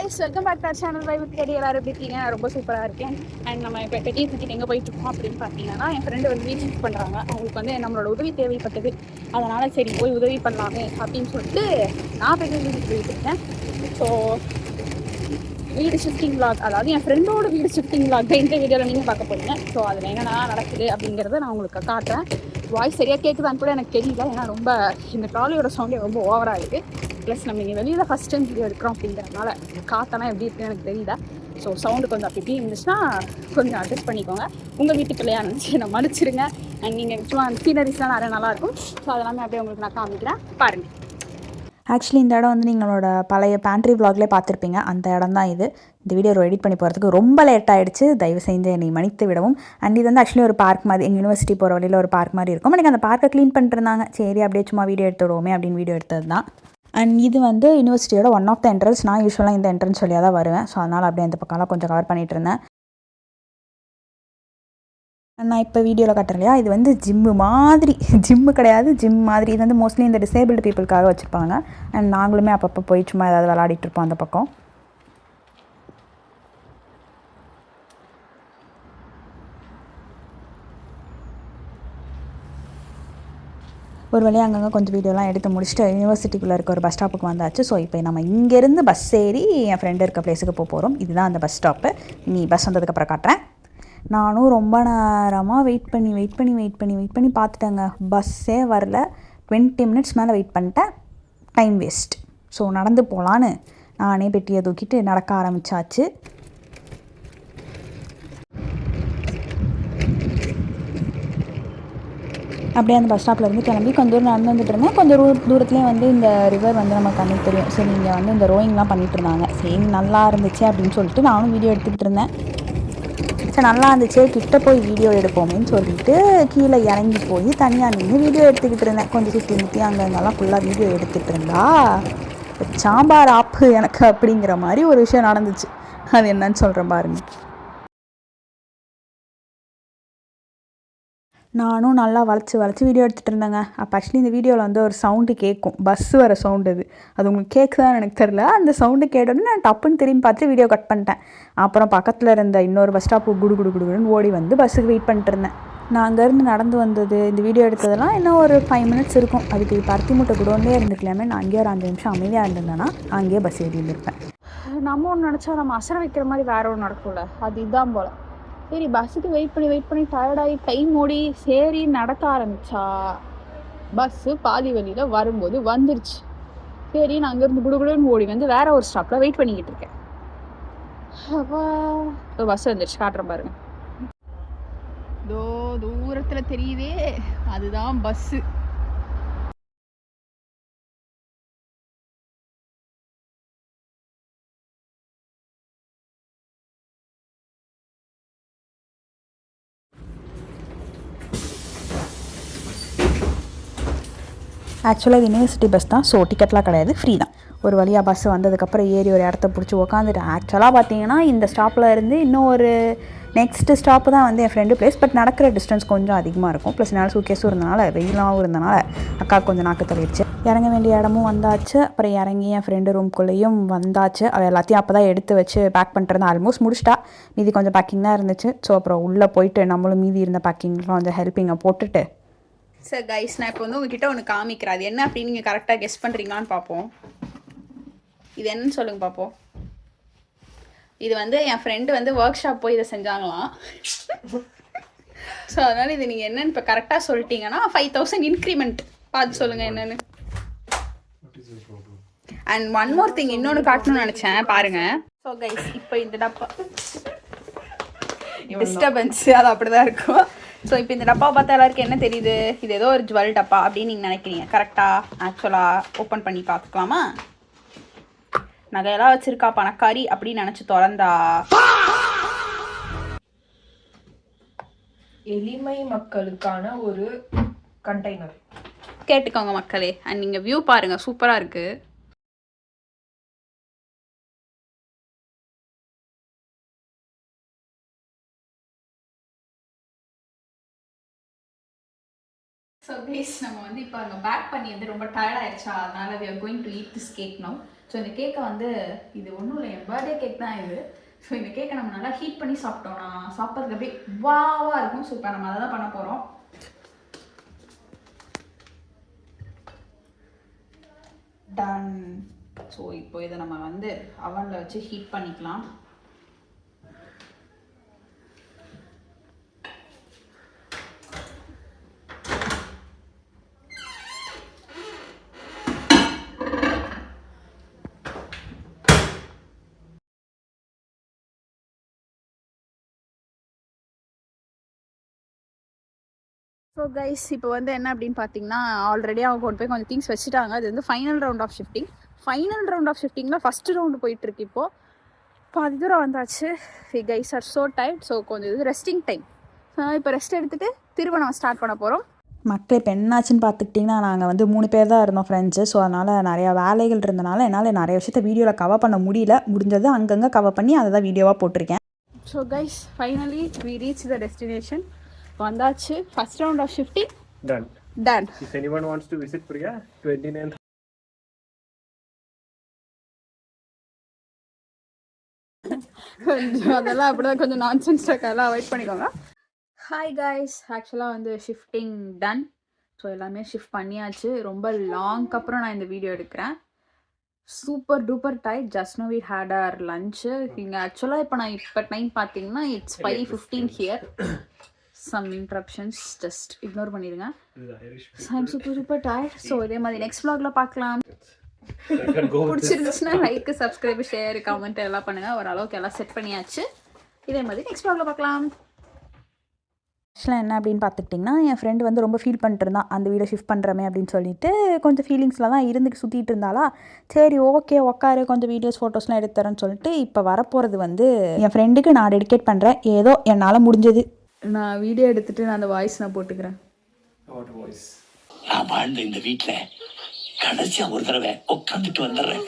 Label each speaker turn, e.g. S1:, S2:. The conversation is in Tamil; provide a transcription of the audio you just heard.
S1: guys, welcome back to our channel. எல்லாரும் எப்படி இருக்கீங்க? நான் ரொம்ப சூப்பராக இருக்கேன். அண்ட் நம்ம இப்போ பெட்டியை தூக்கிட்டு எங்கே போயிட்டு இருக்கோம் அப்படின்னு பார்த்தீங்கன்னா, என் ஃப்ரெண்டு வந்து வீடு ஷிஃப்ட் பண்ணுறாங்க. அவங்களுக்கு வந்து நம்மளோட உதவி தேவைப்பட்டது. அதனால் சரி போய் உதவி பண்ணலாமே அப்படின்னு சொல்லிட்டு நான் பெரிய வீட்டுக்கு போயிட்டு இருக்கேன். ஸோ வீடு ஷிஃப்டிங் விளாக், அதாவது என் ஃப்ரெண்டோட வீடு ஷிஃப்டிங் விளாக் இந்த வீடியோவில் நீங்கள் பார்க்க போறீங்க. ஸோ அதில் என்னென்ன நடக்குது அப்படிங்கிறத நான் உங்களுக்கு காட்டுறேன். வாய்ஸ் சரியாக கேட்குதான்னு கூட எனக்கு தெரியல, ஏன்னா ரொம்ப இந்த ட்ராலியோட சவுண்டே ரொம்ப ஓவராக இருக்குது. ப்ளஸ் நம்ம இங்கே வெளியில் ஃபஸ்ட் டைம் வீடியோ எடுக்கிறோம் அப்படிங்கிறதுனால காற்றனா எப்படி இருக்குன்னு எனக்கு தெரியல. ஸோ சவுண்டு கொஞ்சம் அப்படி இப்படி இருந்துச்சுன்னா கொஞ்சம் அட்ஜஸ்ட் பண்ணிக்கோங்க. உங்கள் வீட்டு பிள்ளையாக இருந்துச்சு நான் மன்னிச்சிருங்க. அண்ட் நீங்கள் சும்மா சீனரிஸ்லாம் நிறைய நல்லாயிருக்கும். ஸோ அதெல்லாமே அப்படியே உங்களுக்கு நான் காமிக்கிறேன், பாருங்கள்.
S2: ஆக்சுவலி இந்த இடம் வந்து நீங்களோட பழைய பேண்ட்ரி விளாக்லேயே பார்த்துருப்பீங்க. அந்த இடம் தான் இது. இந்த வீடியோ எடிட் பண்ணி போகிறதுக்கு ரொம்ப லேட் ஆகிடுச்சு, தயவு செஞ்சு என்னை மன்னித்து விடவும். அண்ட் இது வந்து ஆக்சுவலி ஒரு பார்க் மாதிரி, எங்கள் யூனிவர்சிட்டி போகிற வழியில் ஒரு பார்க் மாதிரி இருக்கும். எனக்கு அந்த பார்க்கை க்ளீன் பண்ணிட்டுருந்தாங்க. சரி அப்படியே சும்மா வீடியோ எடுத்து விடுவோமே அப்படின்னு வீடியோ எடுத்தது தான். அண்ட் இது வந்து யூனிவர்சிட்டியோட ஒன் ஆஃப் த என்ட்ரன்ஸ். நான் யூஸ்வலாக இந்த என்ட்ரன்ஸ் வழியாக தான் வருவேன். ஸோ அதனால் அப்படியே அந்த பக்கம்லாம் கொஞ்சம் கவர் பண்ணிகிட்டு இருந்தேன். நான் இப்போ வீடியோவில் காட்டுறேன் இல்லையா, இது வந்து ஜிம்மு மாதிரி, ஜிம்மு கிடையாது ஜிம் மாதிரி. இது வந்து மோஸ்ட்லி இந்த டிசேபிள்டு பீப்புளுக்காக வச்சுருப்பாங்க. அண்ட் நாங்களுமே அப்பப்போ போய் சும்மா ஏதாவது விளையாடிட்டு இருப்போம் அந்த பக்கம். ஒரு வழியாக அங்கங்கே கொஞ்சம் வீடியோலாம் எடுத்து முடிச்சுட்டு யூனிவர்சிட்டிக்குள்ளே இருக்க ஒரு பஸ் ஸ்டாப்புக்கு வந்தாச்சு. ஸோ இப்போ நம்ம இங்கேருந்து பஸ் ஏறி என் ஃப்ரெண்டு இருக்க பிளேஸுக்கு போகிறோம். இதுதான் அந்த பஸ் ஸ்டாப்பு. நீ பஸ் வந்ததுக்கப்புறம் காட்டுறேன். நானும் ரொம்ப நேரமாக வெயிட் பண்ணி பார்த்துட்டேங்க. பஸ்ஸே வரல. 20 மினிட்ஸ் மேலே வெயிட் பண்ணிட்டேன். Time waste. ஸோ நடந்து போகலான்னு நானே பெட்டியை தூக்கிட்டு நடக்க ஆரம்பித்தாச்சு. அப்படியே அந்த பஸ் ஸ்டாப்பில் இருந்து கிளம்பி கொஞ்சம் தூரம் நடந்து வந்துட்டு இருந்தேன். கொஞ்சம் தூரத்துலேயே வந்து இந்த ரிவர் வந்து நம்ம கண்ணுக்கு தெரியும். சரி இங்கே வந்து இந்த ரோயிங்லாம் பண்ணிகிட்டு இருந்தாங்க. சரி நல்லா இருந்துச்சு அப்படின்னு சொல்லிட்டு நானும் வீடியோ எடுத்துக்கிட்டு இருந்தேன். சரி நல்லா இருந்துச்சு, கிட்ட போய் வீடியோ எடுப்போமேன்னு சொல்லிட்டு கீழே இறங்கி போய் தனியாக நின்று வீடியோ எடுத்துக்கிட்டு இருந்தேன். கொஞ்சம் சுற்றி முற்றி அங்கெங்கெல்லாம் ஃபுல்லாக வீடியோ எடுத்துகிட்டு இருந்தா சாம்பார் ஆப்பு எனக்கு அப்படிங்கிற மாதிரி ஒரு விஷயம் நடந்துச்சு. அது என்னன்னு சொல்கிறேன் பாருங்கள். நானும் நல்லா வளைச்சி வீடியோ எடுத்துகிட்டு இருந்தேங்க. அப்போ ஆக்சுவலி இந்த வீடியோவில் வந்து ஒரு சவுண்டு கேட்கும், பஸ்ஸு வர சவுண்டு. அது உங்களுக்கு கேட்குதான்னு எனக்கு தெரில. அந்த சவுண்டு கேட்டோன்னே நான் டப்புன்னு திரும்பி பார்த்து வீடியோ கட் பண்ணிட்டேன். அப்புறம் பக்கத்தில் இருந்த இன்னொரு பஸ் ஸ்டாப்பு குடுன்னு ஓடி வந்து பஸ்ஸுக்கு வெயிட் பண்ணிட்டு இருந்தேன். நான் அங்கேருந்து நடந்து வந்தது, இந்த வீடியோ எடுத்ததெல்லாம் இன்னும் ஒரு 5 மினிட்ஸ் இருக்கும். அதுக்கு பருத்தி மூட்டை குடோன்லேயே இருந்துக்கலாமே. நான் அங்கேயே ஒரு 5 நிமிஷம் அமைதியாக இருந்திருந்தேன்னா அங்கேயே பஸ் ஏறி இருந்திருப்பேன்.
S1: நம்ம ஒன்று நினச்சா நம்ம அசர வைக்கிற மாதிரி வேற ஒன்று நடக்கும்ல, அது இதுதான் போல். சரி பஸ்ஸுக்கு வெயிட் பண்ணி டயர்டாகி டைம் ஓடி சரி நடக்க ஆரம்பித்தா பஸ்ஸு பாதி வழியில் வரும்போது வந்துருச்சு. சரி நான் அங்கேருந்து குடுன்னு ஓடி வந்து வேற ஒரு ஸ்டாப்பில் வெயிட் பண்ணிக்கிட்டு இருக்கேன். அப்போ பஸ் வந்துருச்சு, காட்டுறேன் பாருங்க. இதோ தூரத்தில் தெரியுதே, அதுதான் பஸ்ஸு.
S2: ஆக்சுவலாக இது யூனிவர்சிட்டி பஸ் தான். ஸோ டிக்கெட்லாம் கிடையாது, ஃப்ரீ தான். ஒரு வழியாக பஸ் வந்ததுக்கப்புறம் ஏறி ஒரு இடத்த பிடிச்சி உக்காந்துட்டேன். ஆக்சுவலாக பார்த்தீங்கன்னா இந்த ஸ்டாப்பில் இருந்து இன்னும் ஒரு நெக்ஸ்ட்டு ஸ்டாப்பு தான் வந்து என் ஃப்ரெண்டு பிளேஸ். பட் நடக்கிற டிஸ்டன்ஸ் கொஞ்சம் அதிகமாக இருக்கும். ப்ளஸ் நாள் சூக்கேஸும் இருந்தனால வெயிலாகவும் இருந்தனால அக்காவுக்கு கொஞ்சம் நாக்கு தள்ளிடுச்சு. இறங்க வேண்டிய இடமும் வந்தாச்சு. அப்புறம் இறங்கி என் ஃப்ரெண்டு ரூம்குள்ளேயும் வந்தாச்சு. அவள் எல்லாத்தையும் அப்போ தான் எடுத்து வச்சு பேக் பண்ணிட்டு இருந்தேன். ஆல்மோஸ்ட் முடிச்சிட்டா. மீதி கொஞ்சம் பேக்கிங் தான் இருந்துச்சு. ஸோ அப்புறம் உள்ளே போயிட்டு நம்மளும் மீதி இருந்த பேக்கிங்லாம் கொஞ்சம் ஹெல்ப்பிங்கை போட்டுட்டு.
S1: சார் கைஸ், நான் இப்போ வந்து உங்ககிட்ட ஒன்று காமிக்கிறேன். அது என்ன அப்படின்னு நீங்கள் கரெக்டாக கெஸ் பண்ணுறீங்களான்னு பார்ப்போம். இது என்னன்னு சொல்லுங்கள் பார்ப்போம். இது வந்து என் ஃப்ரெண்டு வந்து ஒர்க் ஷாப் போய் இதை செஞ்சாங்களாம். ஸோ அதனால் இது நீங்கள் என்னென்னு இப்போ கரெக்டாக சொல்லிட்டீங்கன்னா 5000 இன்க்ரிமெண்ட். பார்த்து சொல்லுங்கள் என்னென்னு. அண்ட் ஒன் மோர் திங், இன்னொன்று காட்டணும்னு நினச்சேன், பாருங்கள். ஸோ கைஸ், இப்போ இந்த டப்பா டிஸ்டர்பன்ஸ் அது அப்படி தான் இருக்கும். ஸோ இப்போ இந்த டப்பாவை பார்த்தா எல்லாருக்கும் என்ன தெரியுது? இது ஏதோ ஒரு ஜுவல் டப்பா அப்படின்னு நீங்கள் நினைக்கிறீங்க. கரெக்டாக ஆக்சுவலாக ஓப்பன் பண்ணி பார்த்துக்கலாமா? நகையெல்லாம் வச்சுருக்கா பணக்காரி அப்படின்னு நினச்சி திறந்தா
S3: எளிமை மக்களுக்கான ஒரு கண்டெய்னர்.
S1: கேட்டுக்கோங்க மக்களே. அண்ட் நீங்கள் வியூ பாருங்கள், சூப்பராக இருக்குது. ஸோ கைஸ், நம்ம வந்து இப்போ அங்கே பேக் பண்ணி வந்து ரொம்ப டயர்ட் ஆயிடுச்சா, அதனால் we are going to eat this cake now.
S2: So இந்த கேக்கை வந்து இது ஒன்றும் இல்லை, என் பர்த்டே கேக் தான் இது. ஸோ இந்த கேக்கை நம்ம நல்லா ஹீட் பண்ணி சாப்பிட்டோம்னா சாப்பிட்றதுக்கு அப்படியே வாவாக இருக்கும். ஸோ இப்போ நம்ம அதை தான் பண்ண போகிறோம். டன். ஸோ இப்போ இதை நம்ம வந்து அவனில் வச்சு ஹீட் பண்ணிக்கலாம். ஸோ கைஸ் இப்போ வந்து என்ன அப்படின்னு பார்த்தீங்கன்னா, ஆல்ரெடி அவங்க கொண்டு போய் கொஞ்சம் திங்ஸ் வச்சுட்டாங்க. அது வந்து final round of shifting. Final round of ஷிஃப்டிங்கில் ஃபஸ்ட்டு ரவுண்டு போயிட்டுருக்கு. இப்போது பாதி தூரம் வந்தாச்சு. Guys are so tight. So கொஞ்சம் இது ரெஸ்டிங் டைம். இப்போ ரெஸ்ட் எடுத்துகிட்டு திரும்ப நம்ம ஸ்டார்ட் பண்ண போகிறோம். மக்கள் இப்போ என்னாச்சுன்னு பார்த்துக்கிட்டிங்கன்னா, நாங்கள் வந்து 3 பேர் தான் இருந்தோம் ஃப்ரெண்ட்ஸு. ஸோ அதனால் நிறையா வேலைகள் இருந்தனால என்னால் நிறைய விஷயத்த வீடியோவில் கவர் பண்ண முடியல. முடிஞ்சது அங்கங்கே கவர் பண்ணி அதை தான் வீடியோவாக போட்டிருக்கேன். So guys finally we reach the destination. வந்தாச்சு. First round of shifting done.
S4: If anyone wants to visit Priya, 29th.
S2: கொஞ்சம் அதெல்லாம் அப்படிதான் கொஞ்சம் நான்சென்ஸ் அதெல்லாம் அவாய்ட் பண்ணிக்கோங்க. ஹாய் கைஸ், ஆக்சுவலாக வந்து ஷிஃப்டிங் டன். ஸோ எல்லாமே ஷிஃப்ட் பண்ணியாச்சு. ரொம்ப லாங்க்கு அப்புறம் நான் இந்த வீடியோ எடுக்கிறேன். Super duper tight. Just now we had our lunch. இங்கே ஆக்சுவலாக இப்போ டைம் பார்த்தீங்கன்னா it's 5:15 here. Some interruptions just ignore பண்ணிடுங்க. I'm super super tired. So இதே மாதிரி நெக்ஸ்ட் vlogல பார்க்கலாம். பிடிச்சிருந்துச்சுன்னா லைக், சப்ஸ்கிரைப், ஷேர், கமெண்ட் எல்லாம் பண்ணுங்கள். ஓரளவுக்கு எல்லாம் செட் பண்ணியாச்சு. இதே மாதிரி நெக்ஸ்ட் vlogல பார்க்கலாம். ஆக்சுவலாக என்ன அப்படின்னு பார்த்துக்கிட்டிங்கன்னா, என் ஃப்ரெண்டு வந்து ரொம்ப ஃபீல் பண்ணிட்டு இருந்தான் அந்த வீடியோ ஷிஃப்ட் பண்ணுறமே அப்படின்னு சொல்லிட்டு. கொஞ்சம் ஃபீலிங்ஸில் தான் இருந்துட்டு சுற்றிட்டு இருந்தாளா. சரி ஓகே உக்காரு, கொஞ்சம் வீடியோஸ் ஃபோட்டோஸ்லாம் எடுத்து தரேன்னு சொல்லிட்டு இப்போ வரப்போகிறது வந்து என் ஃப்ரெண்டுக்கு நான் டெடிகேட் பண்ணுறேன். ஏதோ என்னால் முடிஞ்சது. நான் வீடியோ எடுத்துகிட்டு நான் அந்த வாய்ஸ் நான் போட்டுக்கிறேன்.
S5: நான் வாழ்ந்த இந்த வீட்டுல கடைசியா ஒரு தடவை உட்காந்துட்டு வந்துடுறேன்.